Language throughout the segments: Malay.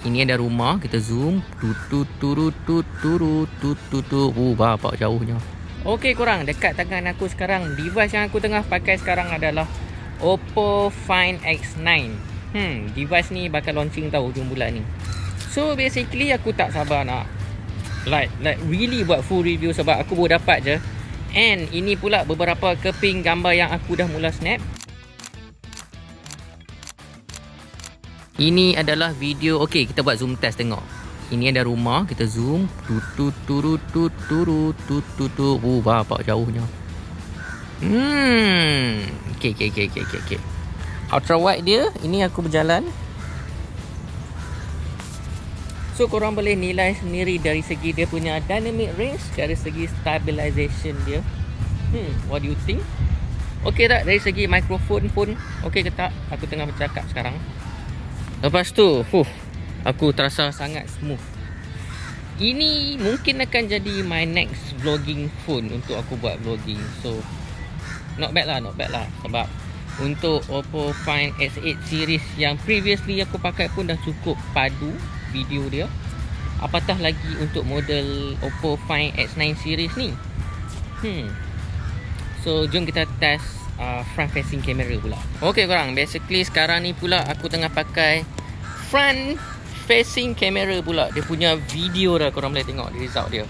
Ini ada rumah, kita zoom. Bapak jauhnya. Okey korang, dekat tangan aku sekarang, device yang aku tengah pakai sekarang adalah Oppo Find X9. Device ni bakal launching tau hujung bulan ni. So basically aku tak sabar nak like really buat full review sebab aku baru dapat je. And ini pula beberapa keping gambar yang aku dah mula snap. Ini adalah video. Okey, kita buat zoom test tengok. Ini ada rumah, kita zoom. Bapak jauhnya. Okey. Ultra wide dia, ini aku berjalan. So korang boleh nilai sendiri dari segi dia punya dynamic range, dari segi stabilization dia. What do you think? Okey tak? Dari segi mikrofon pun okey ke tak? Aku tengah bercakap sekarang. Lepas tu, aku terasa sangat smooth. Ini mungkin akan jadi my next vlogging phone untuk aku buat vlogging. So, not bad lah. Sebab untuk Oppo Find X8 series yang previously aku pakai pun dah cukup padu video dia. Apatah lagi untuk model Oppo Find X9 series ni. So, jom kita test front facing camera pula. Okay korang, basically sekarang ni pula aku tengah pakai front facing camera pula. Dia punya video dah korang boleh tengok result dia.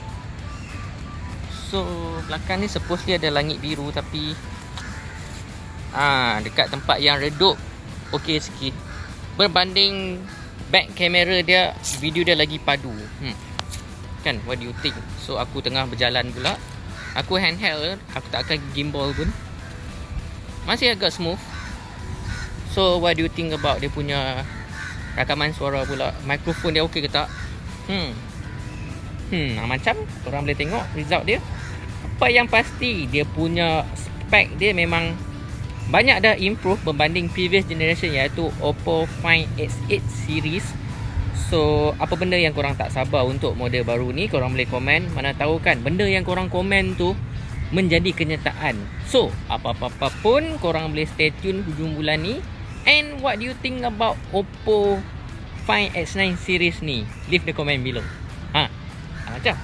So belakang ni supposedly ada langit biru, tapi dekat tempat yang redup okey sikit. Berbanding back kamera dia, video dia lagi padu. Kan, what do you think? So aku tengah berjalan pula. Aku handheld, aku tak akan gimbal pun. Masih agak smooth. So what do you think about dia punya rakaman suara pula? Mikrofon dia okey ke tak? Macam korang boleh tengok result dia. Apa yang pasti, dia punya spek dia memang banyak dah improve berbanding previous generation, iaitu Oppo Find X8 series. So apa benda yang korang tak sabar untuk model baru ni? Korang boleh komen. Mana tahu kan benda yang korang komen tu menjadi kenyataan. So apa-apa pun korang boleh stay tune hujung bulan ni. And what do you think about Oppo Find X9 series ni? Leave the comment below. Macam